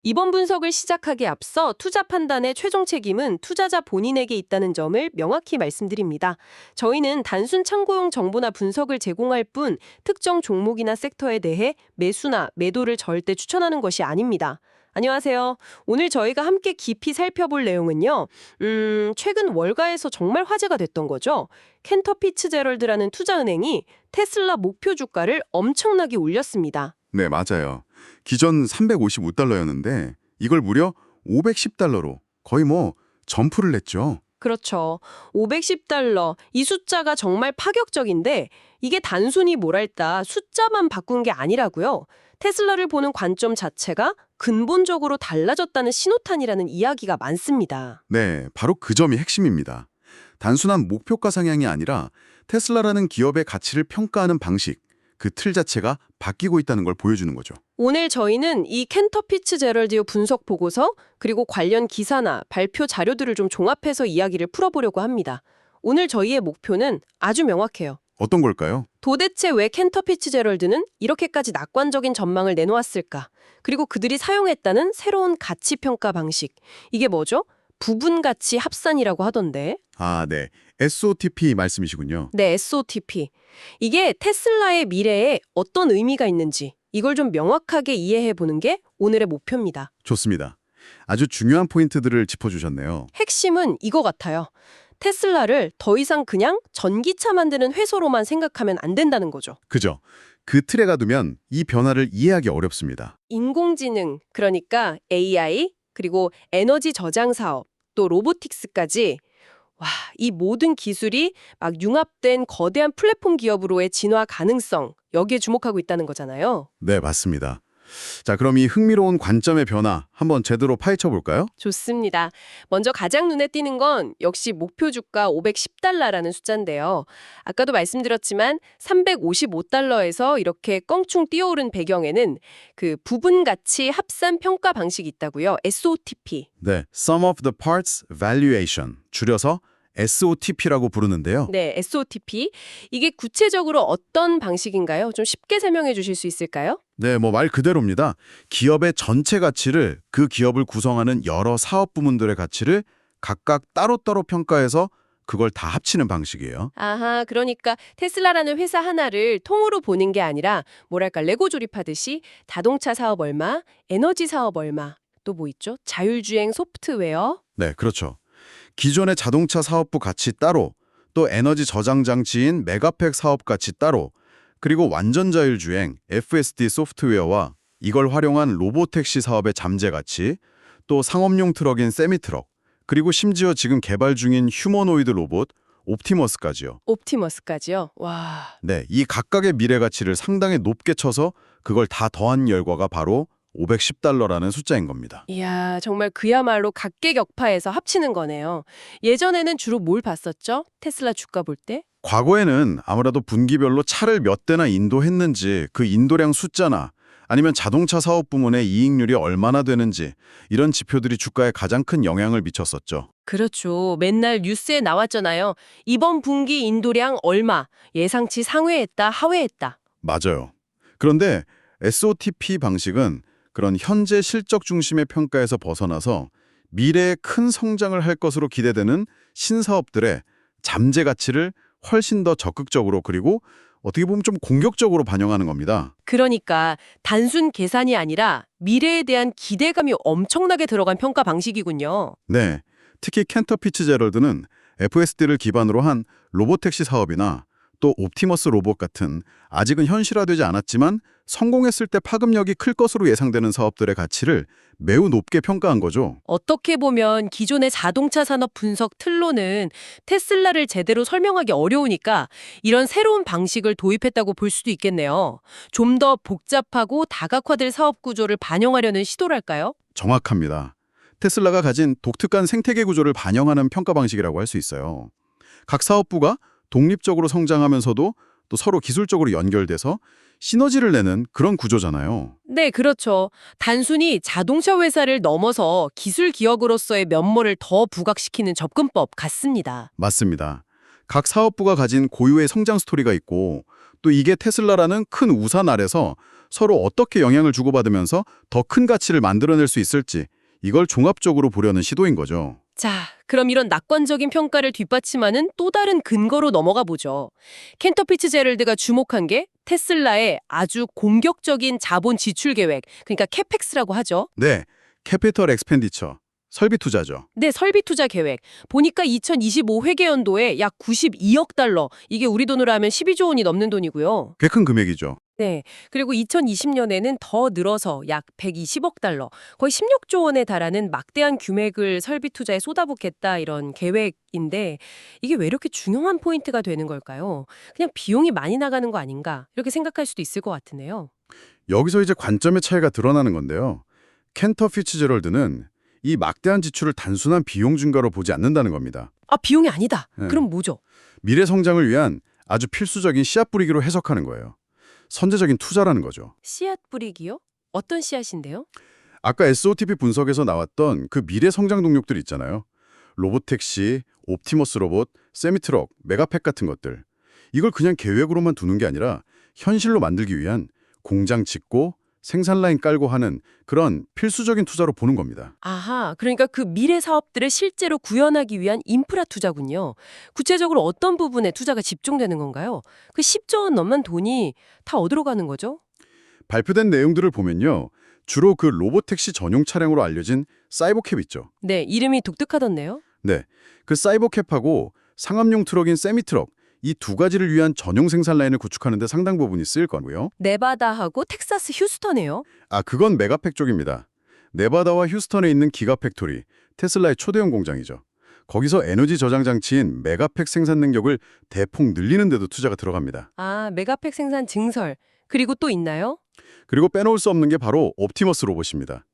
이번 분석을 시작하기에 앞서 투자 판단의 최종 책임은 투자자 본인에게 있다는 점을 명확히 말씀드립니다. 저희는 단순 참고용 정보나 분석을 제공할 뿐 특정 종목이나 섹터에 대해 매수나 매도를 절대 추천하는 것이 아닙니다. 안녕하세요. 오늘 저희가 함께 깊이 살펴볼 내용은요. 최근 월가에서 정말 화제가 됐던 거죠. 캔터 피츠제럴드라는 투자은행이 테슬라 목표 주가를 엄청나게 올렸습니다. 네, 맞아요. 기존 355달러였는데 이걸 무려 510달러로 거의 점프를 냈죠. 그렇죠. 510달러. 이 숫자가 정말 파격적인데 이게 단순히 뭐랄까 숫자만 바꾼 게 아니라고요. 테슬라를 보는 관점 자체가 근본적으로 달라졌다는 신호탄이라는 이야기가 많습니다. 네, 바로 그 점이 핵심입니다. 단순한 목표가 상향이 아니라 테슬라라는 기업의 가치를 평가하는 방식, 그 틀 자체가 바뀌고 있다는 걸 보여주는 거죠. 오늘 저희는 이 켄터 피츠제럴드 분석 보고서 그리고 관련 기사나 발표 자료들을 좀 종합해서 이야기를 풀어보려고 합니다. 오늘 저희의 목표는 아주 명확해요. 어떤 걸까요? 도대체 왜 켄터 피츠제럴드는 이렇게까지 낙관적인 전망을 내놓았을까? 그리고 그들이 사용했다는 새로운 가치 평가 방식. 이게 뭐죠? 부분 가치 합산이라고 하던데. 아, 네. SOTP 말씀이시군요. 네, SOTP. 이게 테슬라의 미래에 어떤 의미가 있는지 이걸 좀 명확하게 이해해 보는 게 오늘의 목표입니다. 좋습니다. 아주 중요한 포인트들을 짚어주셨네요. 핵심은 이거 같아요. 테슬라를 더 이상 그냥 전기차 만드는 회사로만 생각하면 안 된다는 거죠. 그죠? 그 틀에 가두면 이 변화를 이해하기 어렵습니다. 인공지능, 그러니까 AI, 그리고 에너지 저장 사업, 또 로보틱스까지 와, 이 모든 기술이 막 융합된 거대한 플랫폼 기업으로의 진화 가능성, 여기에 주목하고 있다는 거잖아요. 네, 맞습니다. 자, 그럼 이 흥미로운 관점의 변화 한번 제대로 파헤쳐 볼까요? 좋습니다. 먼저 가장 눈에 띄는 건 역시 목표 주가 510달러라는 숫자인데요. 아까도 말씀드렸지만 355달러에서 이렇게 껑충 뛰어오른 배경에는 그 부분 가치 합산 평가 방식이 있다고요. SOTP. 네, Sum of the Parts Valuation, 줄여서 SOTP라고 부르는데요. 네, SOTP. 이게 구체적으로 어떤 방식인가요? 좀 쉽게 설명해 주실 수 있을까요? 네, 말 그대로입니다. 기업의 전체 가치를 그 기업을 구성하는 여러 사업 부문들의 가치를 각각 따로따로 평가해서 그걸 다 합치는 방식이에요. 아하, 그러니까 테슬라라는 회사 하나를 통으로 보는 게 아니라 뭐랄까 레고 조립하듯이 자동차 사업 얼마, 에너지 사업 얼마, 또 뭐 있죠? 자율주행 소프트웨어. 네, 그렇죠. 기존의 자동차 사업부 가치 따로, 또 에너지 저장 장치인 메가팩 사업 가치 따로, 그리고 완전 자율주행 FSD 소프트웨어와 이걸 활용한 로보택시 사업의 잠재 가치, 또 상업용 트럭인 세미트럭, 그리고 심지어 지금 개발 중인 휴머노이드 로봇 옵티머스까지요. 옵티머스까지요. 와. 네, 이 각각의 미래 가치를 상당히 높게 쳐서 그걸 다 더한 결과가 바로 510달러라는 숫자인 겁니다. 이야, 정말 그야말로 각계격파에서 합치는 거네요. 예전에는 주로 뭘 봤었죠? 테슬라 주가 볼 때? 과거에는 아무래도 분기별로 차를 몇 대나 인도했는지 그 인도량 숫자나 아니면 자동차 사업 부문의 이익률이 얼마나 되는지 이런 지표들이 주가에 가장 큰 영향을 미쳤었죠. 그렇죠. 맨날 뉴스에 나왔잖아요. 이번 분기 인도량 얼마, 예상치 상회했다, 하회했다. 맞아요. 그런데 SOTP 방식은 그런 현재 실적 중심의 평가에서 벗어나서 미래에 큰 성장을 할 것으로 기대되는 신사업들의 잠재 가치를 훨씬 더 적극적으로 그리고 어떻게 보면 좀 공격적으로 반영하는 겁니다. 그러니까 단순 계산이 아니라 미래에 대한 기대감이 엄청나게 들어간 평가 방식이군요. 네, 특히 켄터 피츠제럴드는 FSD를 기반으로 한 로보택시 사업이나 또 옵티머스 로봇 같은 아직은 현실화되지 않았지만 성공했을 때 파급력이 클 것으로 예상되는 사업들의 가치를 매우 높게 평가한 거죠. 어떻게 보면 기존의 자동차 산업 분석 틀로는 테슬라를 제대로 설명하기 어려우니까 이런 새로운 방식을 도입했다고 볼 수도 있겠네요. 좀 더 복잡하고 다각화될 사업 구조를 반영하려는 시도랄까요? 정확합니다. 테슬라가 가진 독특한 생태계 구조를 반영하는 평가 방식이라고 할 수 있어요. 각 사업부가 독립적으로 성장하면서도 또 서로 기술적으로 연결돼서 시너지를 내는 그런 구조잖아요. 네, 그렇죠. 단순히 자동차 회사를 넘어서 기술 기업으로서의 면모를 더 부각시키는 접근법 같습니다. 맞습니다. 각 사업부가 가진 고유의 성장 스토리가 있고 또 이게 테슬라라는 큰 우산 아래서 서로 어떻게 영향을 주고받으면서 더 큰 가치를 만들어낼 수 있을지 이걸 종합적으로 보려는 시도인 거죠. 자, 그럼 이런 낙관적인 평가를 뒷받침하는 또 다른 근거로 넘어가 보죠. 켄터 피츠제럴드가 주목한 게 테슬라의 아주 공격적인 자본 지출 계획, 그러니까 캐펙스라고 하죠. 네, 캐피털 엑스펜디처, 설비 투자죠. 네, 설비 투자 계획. 보니까 2025 회계연도에 약 92억 달러, 이게 우리 돈으로 하면 12조 원이 넘는 돈이고요. 꽤 큰 금액이죠. 네, 그리고 2020년에는 더 늘어서 약 120억 달러, 거의 16조 원에 달하는 막대한 금액을 설비 투자에 쏟아붓겠다 이런 계획인데 이게 왜 이렇게 중요한 포인트가 되는 걸까요? 그냥 비용이 많이 나가는 거 아닌가 이렇게 생각할 수도 있을 것 같은데요. 여기서 이제 관점의 차이가 드러나는 건데요. 켄터 피츠제럴드는 이 막대한 지출을 단순한 비용 증가로 보지 않는다는 겁니다. 아, 비용이 아니다. 네. 그럼 뭐죠? 미래 성장을 위한 아주 필수적인 씨앗 뿌리기로 해석하는 거예요. 선제적인 투자라는 거죠. 씨앗 뿌리기요? 어떤 씨앗인데요? 아까 SOTP 분석에서 나왔던 그 미래 성장 동력들 있잖아요. 로보택시, 옵티머스 로봇, 세미트럭, 메가팩 같은 것들. 이걸 그냥 계획으로만 두는 게 아니라 현실로 만들기 위한 공장 짓고 생산 라인 깔고 하는 그런 필수적인 투자로 보는 겁니다. 아하, 그러니까 그 미래 사업들을 실제로 구현하기 위한 인프라 투자군요. 구체적으로 어떤 부분에 투자가 집중되는 건가요? 그 10조 원 넘는 돈이 다 어디로 가는 거죠? 발표된 내용들을 보면요. 주로 그 로보택시 전용 차량으로 알려진 사이버캡 있죠. 네, 이름이 독특하던데요. 네, 그 사이버캡하고 상업용 트럭인 세미트럭 이 두 가지를 위한 전용 생산 라인을 구축하는 데 상당 부분이 쓰일 거고요. 네바다하고 텍사스 휴스턴이에요. 아, 그건 메가팩 쪽입니다. 네바다와 휴스턴에 있는 기가팩토리, 테슬라의 초대형 공장이죠. 거기서 에너지 저장 장치인 메가팩 생산 능력을 대폭 늘리는 데도 투자가 들어갑니다. 아, 메가팩 생산 증설. 그리고 또 있나요? 그리고 빼놓을 수 없는 게 바로 옵티머스 로봇입니다.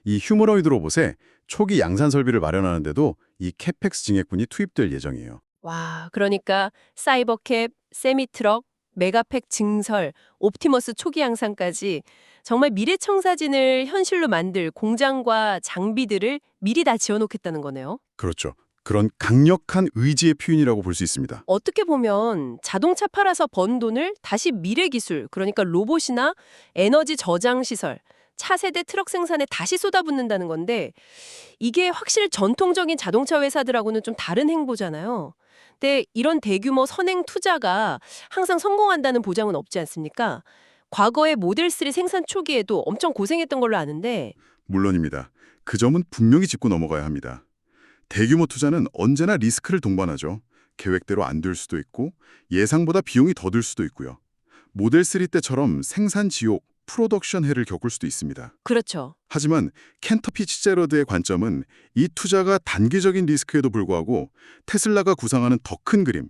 이 휴머노이드 로봇에 초기 양산 설비를 마련하는 데도 이 캐펙스 증액분이 투입될 예정이에요. 와, 그러니까 사이버캡, 세미트럭, 메가팩 증설, 옵티머스 초기 양산까지 정말 미래 청사진을 현실로 만들 공장과 장비들을 미리 다 지어놓겠다는 거네요. 그렇죠. 그런 강력한 의지의 표현이라고 볼 수 있습니다. 어떻게 보면 자동차 팔아서 번 돈을 다시 미래 기술, 그러니까 로봇이나 에너지 저장 시설, 차세대 트럭 생산에 다시 쏟아붓는다는 건데 이게 확실히 전통적인 자동차 회사들하고는 좀 다른 행보잖아요. 근데 이런 대규모 선행 투자가 항상 성공한다는 보장은 없지 않습니까? 과거에 모델 3 생산 초기에도 엄청 고생했던 걸로 아는데 물론입니다. 그 점은 분명히 짚고 넘어가야 합니다. 대규모 투자는 언제나 리스크를 동반하죠. 계획대로 안 될 수도 있고 예상보다 비용이 더 들 수도 있고요. 모델 3 때처럼 생산 지옥, 프로덕션 헬을 겪을 수도 있습니다. 그렇죠. 하지만 켄터 피츠제럴드의 관점은 이 투자가 단기적인 리스크에도 불구하고 테슬라가 구상하는 더 큰 그림,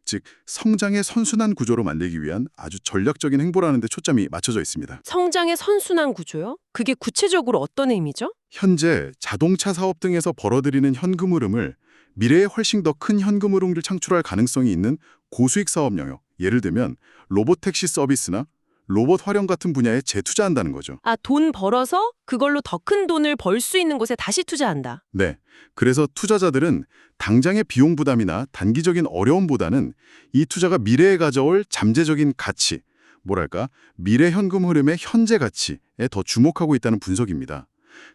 즉 성장의 선순환 구조로 만들기 위한 아주 전략적인 행보라는 데 초점이 맞춰져 있습니다. 성장의 선순환 구조요? 그게 구체적으로 어떤 의미죠? 현재 자동차 사업 등에서 벌어들이는 현금 흐름을 미래에 훨씬 더 큰 현금 흐름을 창출할 가능성이 있는 고수익 사업 영역, 예를 들면 로보택시 서비스나 로봇 활용 같은 분야에 재투자한다는 거죠. 아, 돈 벌어서 그걸로 더 큰 돈을 벌 수 있는 곳에 다시 투자한다. 네. 그래서 투자자들은 당장의 비용 부담이나 단기적인 어려움보다는 이 투자가 미래에 가져올 잠재적인 가치, 뭐랄까, 미래 현금 흐름의 현재 가치에 더 주목하고 있다는 분석입니다.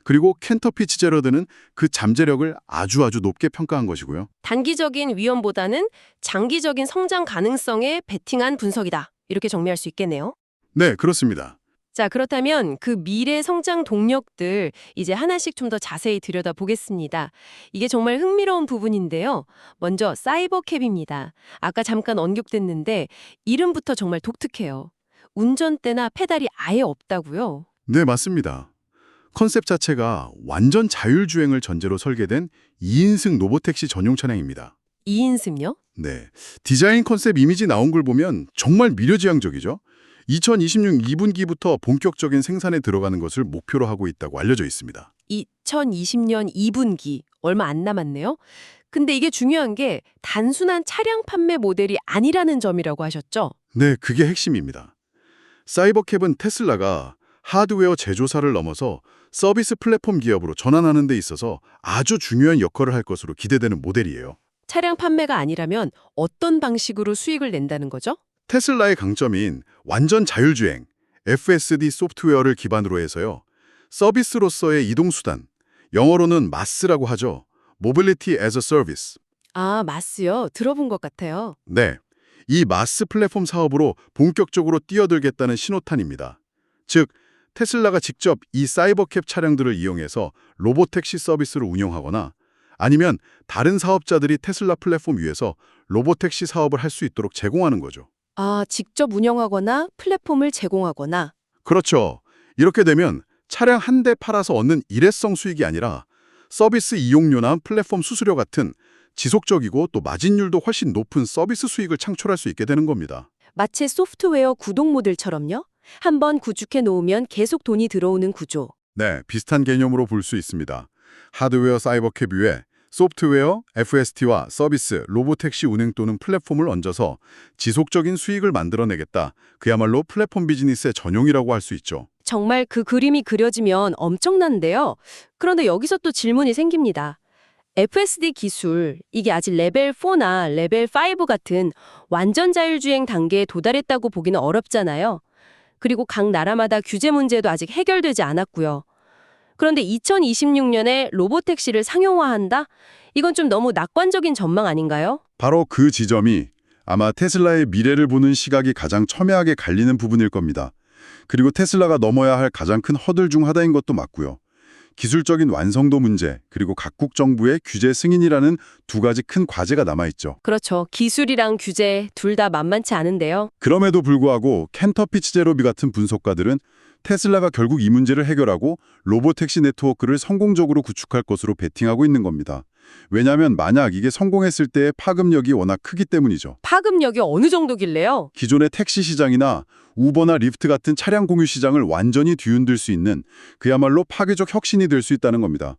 그리고 켄터 피츠제럴드는 그 잠재력을 아주 높게 평가한 것이고요. 단기적인 위험보다는 장기적인 성장 가능성에 베팅한 분석이다. 이렇게 정리할 수 있겠네요. 네, 그렇습니다. 자, 그렇다면 그 미래 성장 동력들 이제 하나씩 좀 더 자세히 들여다보겠습니다. 이게 정말 흥미로운 부분인데요. 먼저 사이버캡입니다. 아까 잠깐 언급됐는데 이름부터 정말 독특해요. 운전대나 페달이 아예 없다고요? 네, 맞습니다. 컨셉 자체가 완전 자율주행을 전제로 설계된 2인승 로보택시 전용 차량입니다. 2인승요? 네, 디자인 컨셉 이미지 나온 걸 보면 정말 미래지향적이죠. 2026 2분기부터 본격적인 생산에 들어가는 것을 목표로 하고 있다고 알려져 있습니다. 2020년 2분기 얼마 안 남았네요. 근데 이게 중요한 게 단순한 차량 판매 모델이 아니라는 점이라고 하셨죠? 네, 그게 핵심입니다. 사이버캡은 테슬라가 하드웨어 제조사를 넘어서 서비스 플랫폼 기업으로 전환하는 데 있어서 아주 중요한 역할을 할 것으로 기대되는 모델이에요. 차량 판매가 아니라면 어떤 방식으로 수익을 낸다는 거죠? 테슬라의 강점인 완전 자율주행, FSD 소프트웨어를 기반으로 해서요. 서비스로서의 이동수단, 영어로는 마스라고 하죠. Mobility as a Service. 아, 마스요. 들어본 것 같아요. 네, 이 마스 플랫폼 사업으로 본격적으로 뛰어들겠다는 신호탄입니다. 즉, 테슬라가 직접 이 사이버캡 차량들을 이용해서 로보택시 서비스를 운영하거나 아니면 다른 사업자들이 테슬라 플랫폼 위에서 로보택시 사업을 할 수 있도록 제공하는 거죠. 아, 직접 운영하거나 플랫폼을 제공하거나. 그렇죠. 이렇게 되면 차량 한 대 팔아서 얻는 일회성 수익이 아니라 서비스 이용료나 플랫폼 수수료 같은 지속적이고 또 마진율도 훨씬 높은 서비스 수익을 창출할 수 있게 되는 겁니다. 마치 소프트웨어 구독 모델처럼요? 한번 구축해 놓으면 계속 돈이 들어오는 구조. 네, 비슷한 개념으로 볼 수 있습니다. 하드웨어 사이버캡 위에 소프트웨어, FST와 서비스, 로보택시 운행 또는 플랫폼을 얹어서 지속적인 수익을 만들어내겠다. 그야말로 플랫폼 비즈니스의 전용이라고 할 수 있죠. 정말 그 그림이 그려지면 엄청난데요. 그런데 여기서 또 질문이 생깁니다. FSD 기술, 이게 아직 레벨 4나 레벨 5 같은 완전 자율주행 단계에 도달했다고 보기는 어렵잖아요. 그리고 각 나라마다 규제 문제도 아직 해결되지 않았고요. 그런데 2026년에 로보택시를 상용화한다? 이건 좀 너무 낙관적인 전망 아닌가요? 바로 그 지점이 아마 테슬라의 미래를 보는 시각이 가장 첨예하게 갈리는 부분일 겁니다. 그리고 테슬라가 넘어야 할 가장 큰 허들 중 하나인 것도 맞고요. 기술적인 완성도 문제, 그리고 각국 정부의 규제 승인이라는 두 가지 큰 과제가 남아있죠. 그렇죠. 기술이랑 규제 둘 다 만만치 않은데요. 그럼에도 불구하고 켄터피치 제로비 같은 분석가들은 테슬라가 결국 이 문제를 해결하고 로보택시 네트워크를 성공적으로 구축할 것으로 베팅하고 있는 겁니다. 왜냐하면 만약 이게 성공했을 때의 파급력이 워낙 크기 때문이죠. 파급력이 어느 정도길래요? 기존의 택시 시장이나 우버나 리프트 같은 차량 공유 시장을 완전히 뒤흔들 수 있는 그야말로 파괴적 혁신이 될 수 있다는 겁니다.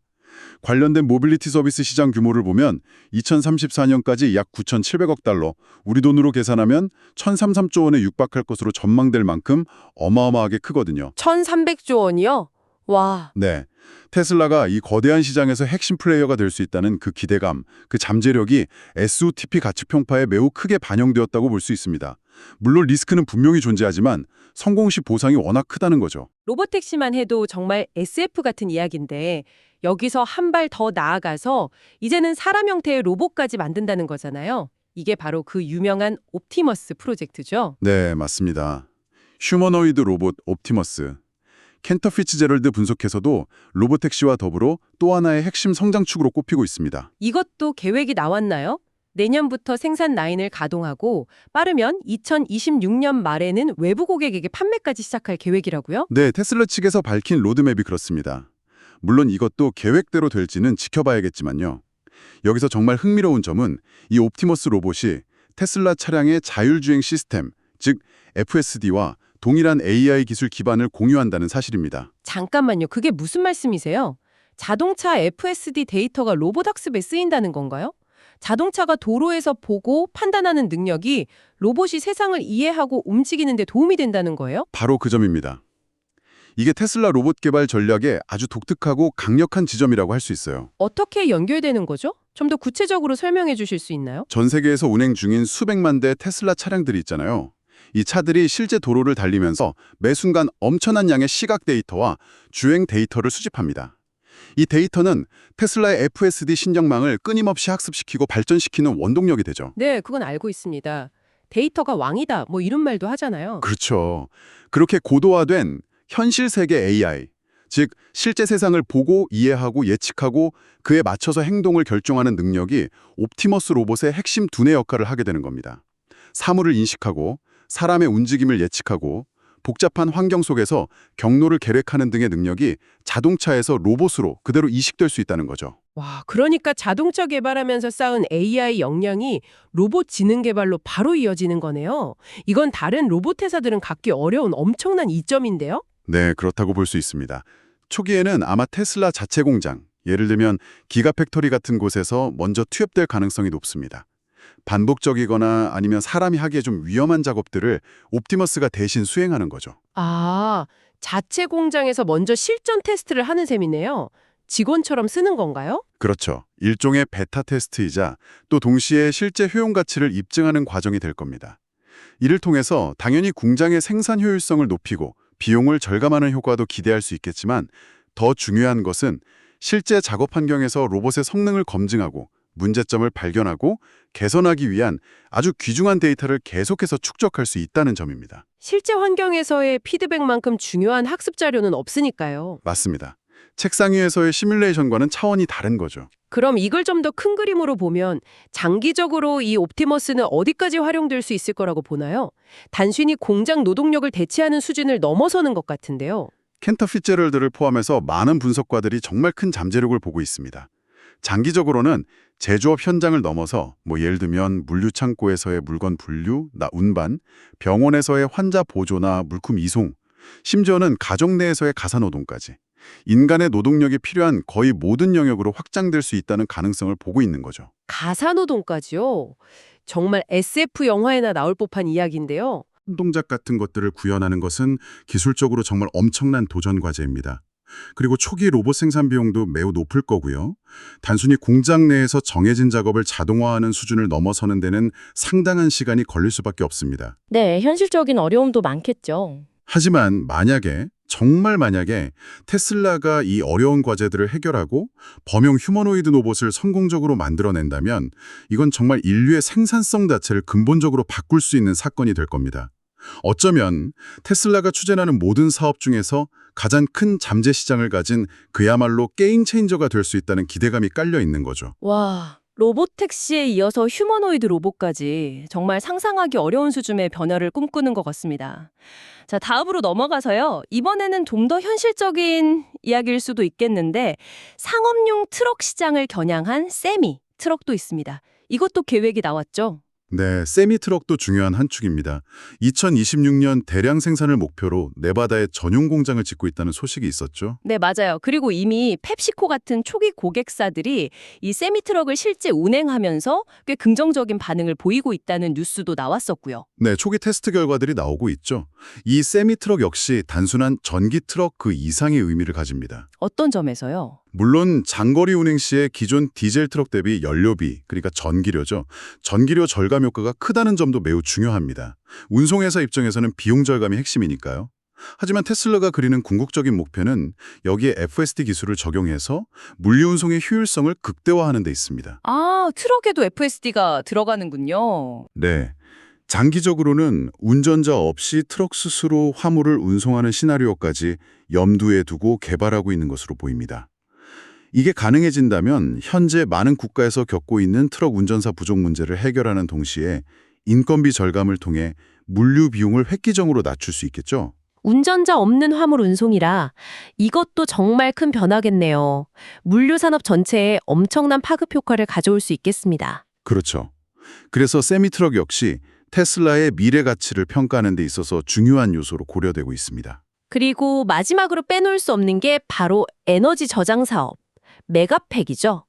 관련된 모빌리티 서비스 시장 규모를 보면 2034년까지 약 9,700억 달러, 우리 돈으로 계산하면 1,303조 원에 육박할 것으로 전망될 만큼 어마어마하게 크거든요. 1,300조 원이요? 와, 네, 테슬라가 이 거대한 시장에서 핵심 플레이어가 될 수 있다는 그 기대감, 그 잠재력이 SOTP 가치 평가에 매우 크게 반영되었다고 볼 수 있습니다. 물론 리스크는 분명히 존재하지만 성공 시 보상이 워낙 크다는 거죠. 로보택시만 해도 정말 SF 같은 이야기인데 여기서 한 발 더 나아가서 이제는 사람 형태의 로봇까지 만든다는 거잖아요. 이게 바로 그 유명한 옵티머스 프로젝트죠. 네, 맞습니다. 휴머노이드 로봇 옵티머스. 켄터 피츠제럴드 분석에서도 로보택시와 더불어 또 하나의 핵심 성장축으로 꼽히고 있습니다. 이것도 계획이 나왔나요? 내년부터 생산 라인을 가동하고 빠르면 2026년 말에는 외부 고객에게 판매까지 시작할 계획이라고요? 네, 테슬라 측에서 밝힌 로드맵이 그렇습니다. 물론 이것도 계획대로 될지는 지켜봐야겠지만요. 여기서 정말 흥미로운 점은 이 옵티머스 로봇이 테슬라 차량의 자율주행 시스템, 즉 FSD와 동일한 AI 기술 기반을 공유한다는 사실입니다. 잠깐만요. 그게 무슨 말씀이세요? 자동차 FSD 데이터가 로봇 학습에 쓰인다는 건가요? 자동차가 도로에서 보고 판단하는 능력이 로봇이 세상을 이해하고 움직이는 데 도움이 된다는 거예요? 바로 그 점입니다. 이게 테슬라 로봇 개발 전략의 아주 독특하고 강력한 지점이라고 할 수 있어요. 어떻게 연결되는 거죠? 좀 더 구체적으로 설명해 주실 수 있나요? 전 세계에서 운행 중인 수백만 대 테슬라 차량들이 있잖아요. 이 차들이 실제 도로를 달리면서 매 순간 엄청난 양의 시각 데이터와 주행 데이터를 수집합니다. 이 데이터는 테슬라의 FSD 신정망을 끊임없이 학습시키고 발전시키는 원동력이 되죠. 네, 그건 알고 있습니다. 데이터가 왕이다, 뭐 이런 말도 하잖아요. 그렇죠. 그렇게 고도화된 현실 세계 AI, 즉 실제 세상을 보고 이해하고 예측하고 그에 맞춰서 행동을 결정하는 능력이 옵티머스 로봇의 핵심 두뇌 역할을 하게 되는 겁니다. 사물을 인식하고 사람의 움직임을 예측하고 복잡한 환경 속에서 경로를 계획하는 등의 능력이 자동차에서 로봇으로 그대로 이식될 수 있다는 거죠. 와, 그러니까 자동차 개발하면서 쌓은 AI 역량이 로봇 지능 개발로 바로 이어지는 거네요. 이건 다른 로봇 회사들은 갖기 어려운 엄청난 이점인데요? 네, 그렇다고 볼 수 있습니다. 초기에는 아마 테슬라 자체 공장, 예를 들면 기가팩토리 같은 곳에서 먼저 투입될 가능성이 높습니다. 반복적이거나 아니면 사람이 하기에 좀 위험한 작업들을 옵티머스가 대신 수행하는 거죠. 아, 자체 공장에서 먼저 실전 테스트를 하는 셈이네요. 직원처럼 쓰는 건가요? 그렇죠. 일종의 베타 테스트이자 또 동시에 실제 효용 가치를 입증하는 과정이 될 겁니다. 이를 통해서 당연히 공장의 생산 효율성을 높이고 비용을 절감하는 효과도 기대할 수 있겠지만 더 중요한 것은 실제 작업 환경에서 로봇의 성능을 검증하고 문제점을 발견하고 개선하기 위한 아주 귀중한 데이터를 계속해서 축적할 수 있다는 점입니다. 실제 환경에서의 피드백만큼 중요한 학습 자료는 없으니까요. 맞습니다. 책상 위에서의 시뮬레이션과는 차원이 다른 거죠. 그럼 이걸 좀 더 큰 그림으로 보면 장기적으로 이 옵티머스는 어디까지 활용될 수 있을 거라고 보나요? 단순히 공장 노동력을 대체하는 수준을 넘어서는 것 같은데요. 켄터 피츠제럴드를 포함해서 많은 분석가들이 정말 큰 잠재력을 보고 있습니다. 장기적으로는 제조업 현장을 넘어서 예를 들면 물류 창고에서의 물건 분류, 운반, 병원에서의 환자 보조나 물품 이송, 심지어는 가정 내에서의 가사노동까지 인간의 노동력이 필요한 거의 모든 영역으로 확장될 수 있다는 가능성을 보고 있는 거죠. 가사노동까지요? 정말 SF 영화에나 나올 법한 이야기인데요. 동작 같은 것들을 구현하는 것은 기술적으로 정말 엄청난 도전 과제입니다. 그리고 초기 로봇 생산 비용도 매우 높을 거고요. 단순히 공장 내에서 정해진 작업을 자동화하는 수준을 넘어서는 데는 상당한 시간이 걸릴 수밖에 없습니다. 네, 현실적인 어려움도 많겠죠. 하지만 정말 만약에 테슬라가 이 어려운 과제들을 해결하고 범용 휴머노이드 로봇을 성공적으로 만들어낸다면 이건 정말 인류의 생산성 자체를 근본적으로 바꿀 수 있는 사건이 될 겁니다. 어쩌면 테슬라가 추진하는 모든 사업 중에서 가장 큰 잠재 시장을 가진 그야말로 게임 체인저가 될 수 있다는 기대감이 깔려 있는 거죠. 와, 로봇택시에 이어서 휴머노이드 로봇까지 정말 상상하기 어려운 수준의 변화를 꿈꾸는 것 같습니다. 자, 다음으로 넘어가서요. 이번에는 좀 더 현실적인 이야기일 수도 있겠는데 상업용 트럭 시장을 겨냥한 세미 트럭도 있습니다. 이것도 계획이 나왔죠? 네, 세미트럭도 중요한 한 축입니다. 2026년 대량 생산을 목표로 네바다에 전용 공장을 짓고 있다는 소식이 있었죠. 네, 맞아요. 그리고 이미 펩시코 같은 초기 고객사들이 이 세미트럭을 실제 운행하면서 꽤 긍정적인 반응을 보이고 있다는 뉴스도 나왔었고요. 네, 초기 테스트 결과들이 나오고 있죠. 이 세미트럭 역시 단순한 전기 트럭 그 이상의 의미를 가집니다. 어떤 점에서요? 물론 장거리 운행 시에 기존 디젤 트럭 대비 연료비, 그러니까 전기료죠. 전기료 절감 효과가 크다는 점도 매우 중요합니다. 운송회사 입장에서는 비용 절감이 핵심이니까요. 하지만 테슬라가 그리는 궁극적인 목표는 여기에 FSD 기술을 적용해서 물류 운송의 효율성을 극대화하는 데 있습니다. 아, 트럭에도 FSD가 들어가는군요. 네. 장기적으로는 운전자 없이 트럭 스스로 화물을 운송하는 시나리오까지 염두에 두고 개발하고 있는 것으로 보입니다. 이게 가능해진다면 현재 많은 국가에서 겪고 있는 트럭 운전사 부족 문제를 해결하는 동시에 인건비 절감을 통해 물류 비용을 획기적으로 낮출 수 있겠죠. 운전자 없는 화물 운송이라 이것도 정말 큰 변화겠네요. 물류 산업 전체에 엄청난 파급 효과를 가져올 수 있겠습니다. 그렇죠. 그래서 세미트럭 역시 테슬라의 미래 가치를 평가하는 데 있어서 중요한 요소로 고려되고 있습니다. 그리고 마지막으로 빼놓을 수 없는 게 바로 에너지 저장 사업, 메가팩이죠.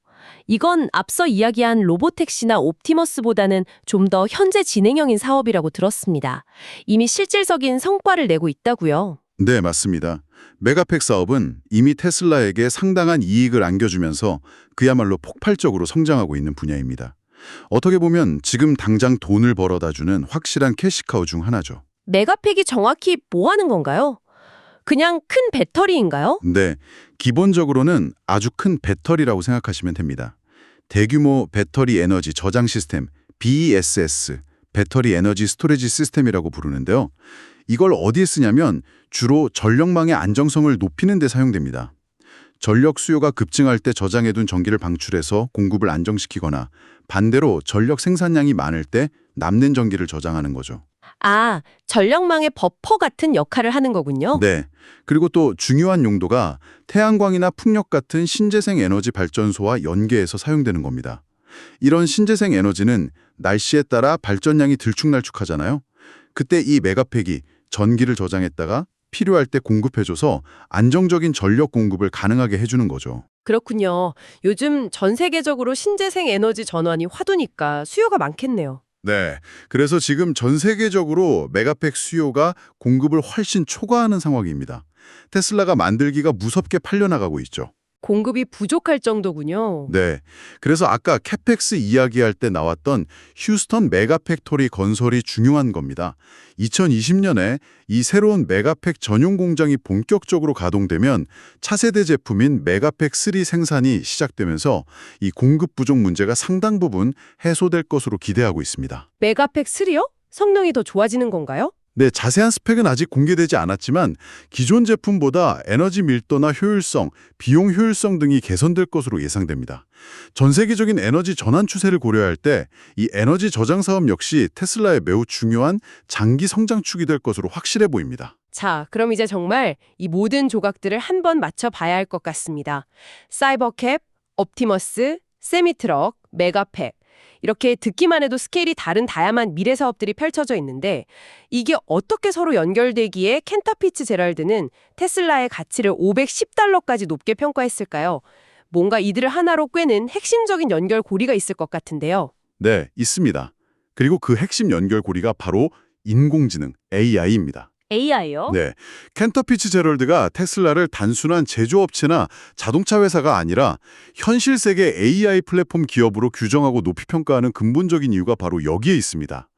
이건 앞서 이야기한 로보택시나 옵티머스보다는 좀 더 현재 진행형인 사업이라고 들었습니다. 이미 실질적인 성과를 내고 있다고요. 네, 맞습니다. 메가팩 사업은 이미 테슬라에게 상당한 이익을 안겨주면서 그야말로 폭발적으로 성장하고 있는 분야입니다. 어떻게 보면 지금 당장 돈을 벌어다주는 확실한 캐시카우 중 하나죠. 메가팩이 정확히 뭐 하는 건가요? 그냥 큰 배터리인가요? 네, 기본적으로는 아주 큰 배터리라고 생각하시면 됩니다. 대규모 배터리 에너지 저장 시스템, BESS, 배터리 에너지 스토리지 시스템이라고 부르는데요. 이걸 어디에 쓰냐면 주로 전력망의 안정성을 높이는 데 사용됩니다. 전력 수요가 급증할 때 저장해둔 전기를 방출해서 공급을 안정시키거나 반대로 전력 생산량이 많을 때 남는 전기를 저장하는 거죠. 아, 전력망의 버퍼 같은 역할을 하는 거군요. 네. 그리고 또 중요한 용도가 태양광이나 풍력 같은 신재생 에너지 발전소와 연계해서 사용되는 겁니다. 이런 신재생 에너지는 날씨에 따라 발전량이 들쭉날쭉하잖아요. 그때 이 메가팩이 전기를 저장했다가 필요할 때 공급해줘서 안정적인 전력 공급을 가능하게 해주는 거죠. 그렇군요. 요즘 전 세계적으로 신재생 에너지 전환이 화두니까 수요가 많겠네요. 네. 그래서 지금 전 세계적으로 메가팩 수요가 공급을 훨씬 초과하는 상황입니다. 테슬라가 만들기가 무섭게 팔려나가고 있죠. 공급이 부족할 정도군요. 네. 그래서 아까 캐펙스 이야기할 때 나왔던 휴스턴 메가팩토리 건설이 중요한 겁니다. 2020년에 이 새로운 메가팩 전용 공장이 본격적으로 가동되면 차세대 제품인 메가팩 3 생산이 시작되면서 이 공급 부족 문제가 상당 부분 해소될 것으로 기대하고 있습니다. 메가팩 3요? 성능이 더 좋아지는 건가요? 네, 자세한 스펙은 아직 공개되지 않았지만 기존 제품보다 에너지 밀도나 효율성, 비용 효율성 등이 개선될 것으로 예상됩니다. 전 세계적인 에너지 전환 추세를 고려할 때 이 에너지 저장 사업 역시 테슬라의 매우 중요한 장기 성장축이 될 것으로 확실해 보입니다. 자, 그럼 이제 정말 이 모든 조각들을 한번 맞춰봐야 할 것 같습니다. 사이버캡, 옵티머스, 세미트럭, 메가팩. 이렇게 듣기만 해도 스케일이 다른 다양한 미래 사업들이 펼쳐져 있는데 이게 어떻게 서로 연결되기에 켄터 피츠제럴드는 테슬라의 가치를 $510까지 높게 평가했을까요? 뭔가 이들을 하나로 꿰는 핵심적인 연결고리가 있을 것 같은데요. 네, 있습니다. 그리고 그 핵심 연결고리가 바로 인공지능, AI입니다. AI요? 네, 켄터 피츠제럴드가 테슬라를 단순한 제조업체나 자동차 회사가 아니라 현실 세계 AI 플랫폼 기업으로 규정하고 높이 평가하는 근본적인 이유가 바로 여기에 있습니다.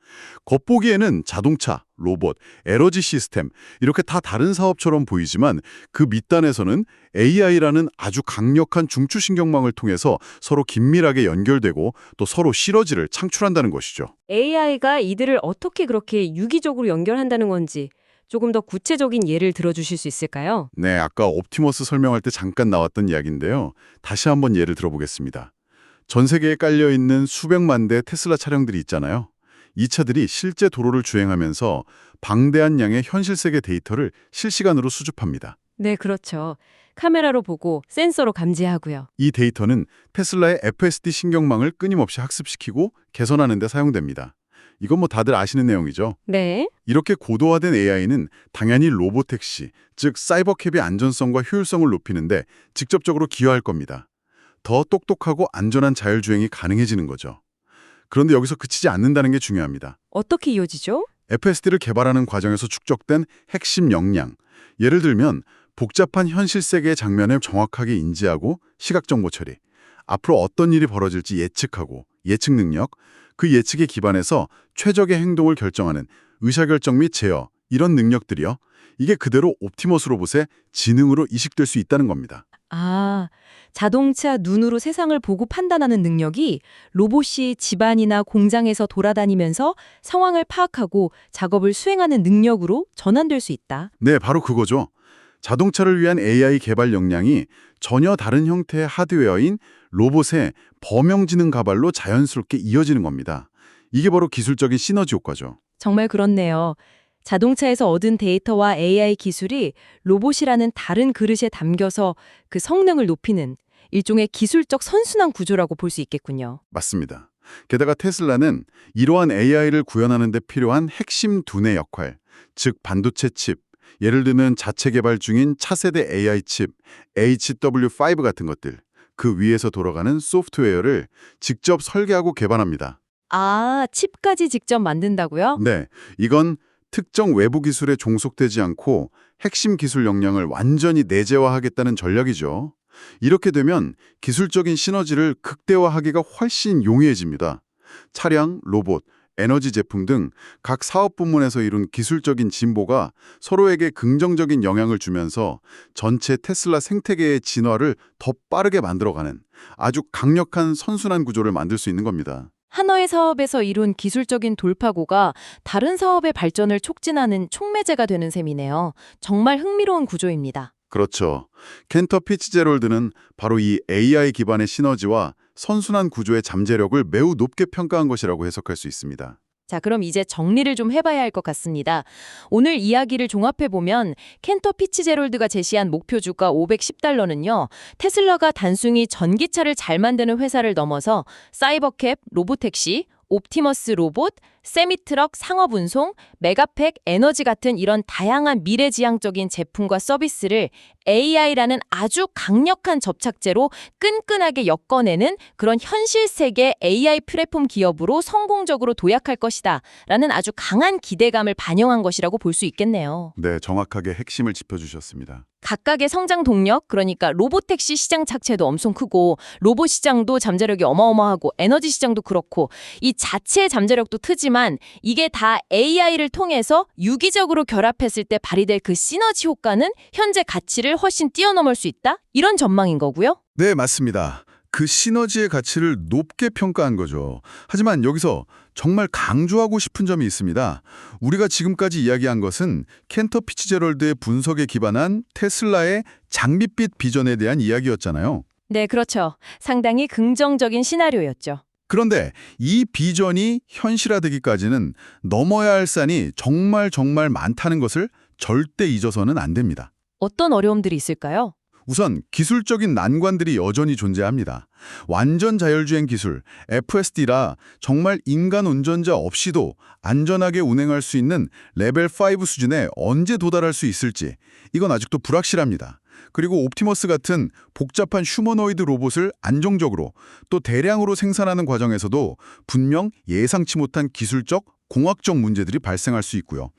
겉보기에는 자동차, 로봇, 에너지 시스템 이렇게 다 다른 사업처럼 보이지만 그 밑단에서는 AI라는 아주 강력한 중추신경망을 통해서 서로 긴밀하게 연결되고 또 서로 시너지를 창출한다는 것이죠. AI가 이들을 어떻게 그렇게 유기적으로 연결한다는 건지 조금 더 구체적인 예를 들어주실 수 있을까요? 네, 아까 옵티머스 설명할 때 잠깐 나왔던 이야기인데요. 다시 한번 예를 들어보겠습니다. 전 세계에 깔려있는 수백만 대 테슬라 차량들이 있잖아요. 이 차들이 실제 도로를 주행하면서 방대한 양의 현실 세계 데이터를 실시간으로 수집합니다. 네, 그렇죠. 카메라로 보고 센서로 감지하고요. 이 데이터는 테슬라의 FSD 신경망을 끊임없이 학습시키고 개선하는 데 사용됩니다. 이건 뭐 다들 아시는 내용이죠. 네. 이렇게 고도화된 AI는 당연히 로보택시, 즉 사이버캡의 안전성과 효율성을 높이는데 직접적으로 기여할 겁니다. 더 똑똑하고 안전한 자율주행이 가능해지는 거죠. 그런데 여기서 그치지 않는다는 게 중요합니다. 어떻게 이어지죠? FSD를 개발하는 과정에서 축적된 핵심 역량, 예를 들면 복잡한 현실 세계의 장면을 정확하게 인지하고 시각정보 처리, 앞으로 어떤 일이 벌어질지 예측하고 예측 능력, 그 예측에 기반해서 최적의 행동을 결정하는 의사결정 및 제어, 이런 능력들이요. 이게 그대로 옵티머스 로봇의 지능으로 이식될 수 있다는 겁니다. 아, 자동차 눈으로 세상을 보고 판단하는 능력이 로봇이 집안이나 공장에서 돌아다니면서 상황을 파악하고 작업을 수행하는 능력으로 전환될 수 있다. 네, 바로 그거죠. 자동차를 위한 AI 개발 역량이 전혀 다른 형태의 하드웨어인 로봇의 범용지능 가발로 자연스럽게 이어지는 겁니다. 이게 바로 기술적인 시너지 효과죠. 정말 그렇네요. 자동차에서 얻은 데이터와 AI 기술이 로봇이라는 다른 그릇에 담겨서 그 성능을 높이는 일종의 기술적 선순환 구조라고 볼 수 있겠군요. 맞습니다. 게다가 테슬라는 이러한 AI를 구현하는 데 필요한 핵심 두뇌 역할, 즉 반도체 칩, 예를 들면 자체 개발 중인 차세대 AI 칩, HW5 같은 것들, 그 위에서 돌아가는 소프트웨어를 직접 설계하고 개발합니다. 아, 칩까지 직접 만든다고요? 네, 이건 특정 외부 기술에 종속되지 않고 핵심 기술 역량을 완전히 내재화하겠다는 전략이죠. 이렇게 되면 기술적인 시너지를 극대화하기가 훨씬 용이해집니다. 차량, 로봇, 에너지 제품 등 각 사업 부문에서 이룬 기술적인 진보가 서로에게 긍정적인 영향을 주면서 전체 테슬라 생태계의 진화를 더 빠르게 만들어가는 아주 강력한 선순환 구조를 만들 수 있는 겁니다. 하나의 사업에서 이룬 기술적인 돌파구가 다른 사업의 발전을 촉진하는 촉매제가 되는 셈이네요. 정말 흥미로운 구조입니다. 그렇죠. 켄터 피츠제럴드는 바로 이 AI 기반의 시너지와 선순환 구조의 잠재력을 매우 높게 평가한 것이라고 해석할 수 있습니다. 자, 그럼 이제 정리를 좀 해봐야 할 것 같습니다. 오늘 이야기를 종합해보면 켄터 피츠제럴드가 제시한 목표 주가 $510는요. 테슬라가 단순히 전기차를 잘 만드는 회사를 넘어서 사이버캡, 로보택시, 옵티머스 로봇, 세미트럭 상업 운송, 메가팩 에너지 같은 이런 다양한 미래지향적인 제품과 서비스를 AI라는 아주 강력한 접착제로 끈끈하게 엮어내는 그런 현실 세계 AI 플랫폼 기업으로 성공적으로 도약할 것이다 라는 아주 강한 기대감을 반영한 것이라고 볼 수 있겠네요. 네, 정확하게 핵심을 짚어주셨습니다. 각각의 성장 동력, 그러니까 로보택시 시장 자체도 엄청 크고 로봇 시장도 잠재력이 어마어마하고 에너지 시장도 그렇고 이 자체의 잠재력도 크지만 이게 다 AI를 통해서 유기적으로 결합했을 때 발휘될 그 시너지 효과는 현재 가치를 훨씬 뛰어넘을 수 있다? 이런 전망인 거고요. 네, 맞습니다. 그 시너지의 가치를 높게 평가한 거죠. 하지만 여기서 정말 강조하고 싶은 점이 있습니다. 우리가 지금까지 이야기한 것은 켄터 피츠제럴드의 분석에 기반한 테슬라의 장밋빛 비전에 대한 이야기였잖아요. 네, 그렇죠. 상당히 긍정적인 시나리오였죠. 그런데 이 비전이 현실화되기까지는 넘어야 할 산이 정말 많다는 것을 절대 잊어서는 안 됩니다. 어떤 어려움들이 있을까요? 우선 기술적인 난관들이 여전히 존재합니다. 완전 자율주행 기술, FSD라 정말 인간 운전자 없이도 안전하게 운행할 수 있는 레벨 5 수준에 언제 도달할 수 있을지 이건 아직도 불확실합니다. 그리고 옵티머스 같은 복잡한 휴머노이드 로봇을 안정적으로 또 대량으로 생산하는 과정에서도 분명 예상치 못한 기술적, 공학적 문제들이 발생할 수 있고요.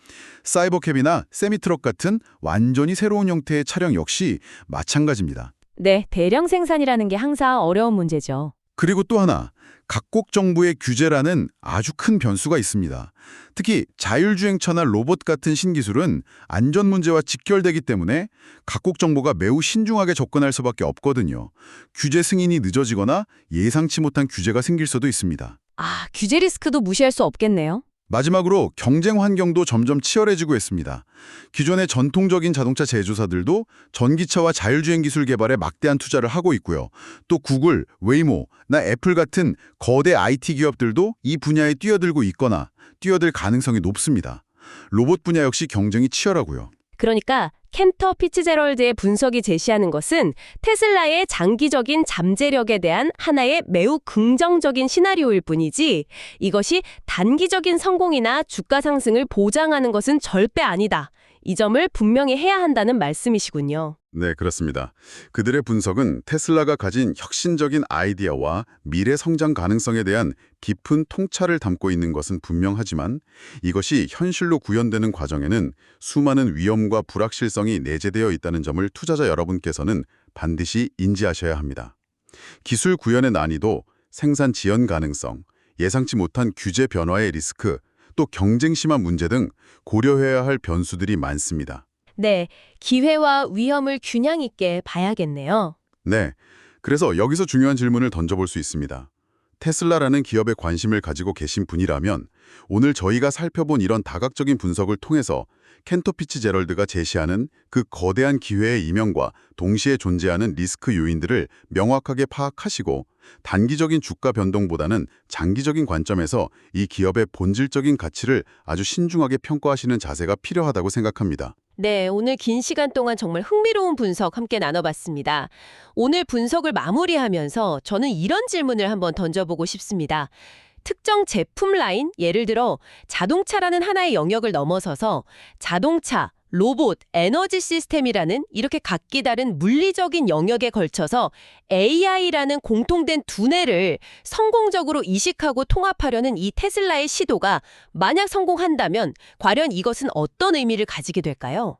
사이버캡이나 세미트럭 같은 완전히 새로운 형태의 차량 역시 마찬가지입니다. 네, 대량 생산이라는 게 항상 어려운 문제죠. 그리고 또 하나, 각국 정부의 규제라는 아주 큰 변수가 있습니다. 특히 자율주행차나 로봇 같은 신기술은 안전 문제와 직결되기 때문에 각국 정부가 매우 신중하게 접근할 수밖에 없거든요. 규제 승인이 늦어지거나 예상치 못한 규제가 생길 수도 있습니다. 아, 규제 리스크도 무시할 수 없겠네요. 마지막으로 경쟁 환경도 점점 치열해지고 있습니다. 기존의 전통적인 자동차 제조사들도 전기차와 자율주행 기술 개발에 막대한 투자를 하고 있고요. 또 구글, 웨이모나 애플 같은 거대 IT 기업들도 이 분야에 뛰어들고 있거나 뛰어들 가능성이 높습니다. 로봇 분야 역시 경쟁이 치열하고요. 그러니까 켄터 피츠제럴드의 분석이 제시하는 것은 테슬라의 장기적인 잠재력에 대한 하나의 매우 긍정적인 시나리오일 뿐이지 이것이 단기적인 성공이나 주가 상승을 보장하는 것은 절대 아니다. 이 점을 분명히 해야 한다는 말씀이시군요. 네, 그렇습니다. 그들의 분석은 테슬라가 가진 혁신적인 아이디어와 미래 성장 가능성에 대한 깊은 통찰을 담고 있는 것은 분명하지만 이것이 현실로 구현되는 과정에는 수많은 위험과 불확실성이 내재되어 있다는 점을 투자자 여러분께서는 반드시 인지하셔야 합니다. 기술 구현의 난이도, 생산 지연 가능성, 예상치 못한 규제 변화의 리스크, 또 경쟁 심한 문제 등 고려해야 할 변수들이 많습니다. 네, 기회와 위험을 균형 있게 봐야겠네요. 네, 그래서 여기서 중요한 질문을 던져볼 수 있습니다. 테슬라라는 기업에 관심을 가지고 계신 분이라면 오늘 저희가 살펴본 이런 다각적인 분석을 통해서 켄터 피츠제럴드가 제시하는 그 거대한 기회의 이면과 동시에 존재하는 리스크 요인들을 명확하게 파악하시고 단기적인 주가 변동보다는 장기적인 관점에서 이 기업의 본질적인 가치를 아주 신중하게 평가하시는 자세가 필요하다고 생각합니다. 네, 오늘 긴 시간 동안 정말 흥미로운 분석 함께 나눠봤습니다. 오늘 분석을 마무리하면서 저는 이런 질문을 한번 던져보고 싶습니다. 특정 제품 라인, 예를 들어 자동차라는 하나의 영역을 넘어서서 자동차, 로봇, 에너지 시스템이라는 이렇게 각기 다른 물리적인 영역에 걸쳐서 AI라는 공통된 두뇌를 성공적으로 이식하고 통합하려는 이 테슬라의 시도가 만약 성공한다면 과연 이것은 어떤 의미를 가지게 될까요?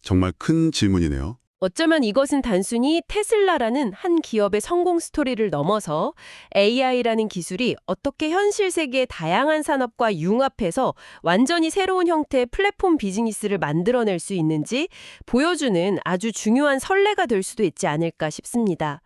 정말 큰 질문이네요. 어쩌면 이것은 단순히 테슬라라는 한 기업의 성공 스토리를 넘어서 AI라는 기술이 어떻게 현실 세계의 다양한 산업과 융합해서 완전히 새로운 형태의 플랫폼 비즈니스를 만들어낼 수 있는지 보여주는 아주 중요한 선례가 될 수도 있지 않을까 싶습니다.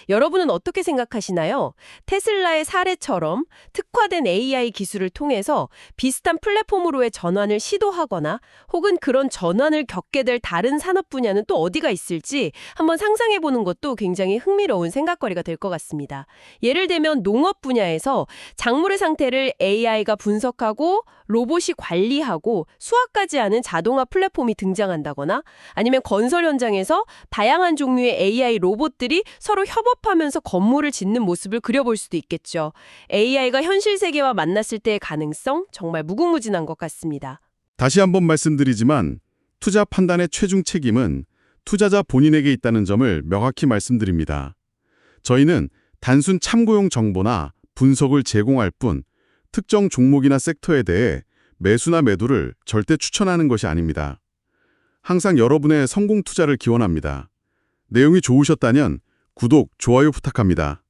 여러분은 어떻게 생각하시나요? 테슬라의 사례처럼 특화된 AI 기술을 통해서 비슷한 플랫폼으로의 전환을 시도하거나 혹은 그런 전환을 겪게 될 다른 산업 분야는 또 어디가 있을지 한번 상상해보는 것도 굉장히 흥미로운 생각거리가 될 것 같습니다. 예를 들면 농업 분야에서 작물의 상태를 AI가 분석하고 로봇이 관리하고 수확까지 하는 자동화 플랫폼이 등장한다거나 아니면 건설 현장에서 다양한 종류의 AI 로봇들이 서로 협업하면서 건물을 짓는 모습을 그려볼 수도 있겠죠. AI가 현실 세계와 만났을 때의 가능성 정말 무궁무진한 것 같습니다. 다시 한번 말씀드리지만 투자 판단의 최종 책임은 투자자 본인에게 있다는 점을 명확히 말씀드립니다. 저희는 단순 참고용 정보나 분석을 제공할 뿐 특정 종목이나 섹터에 대해 매수나 매도를 절대 추천하는 것이 아닙니다. 항상 여러분의 성공 투자를 기원합니다. 내용이 좋으셨다면 구독, 좋아요 부탁합니다.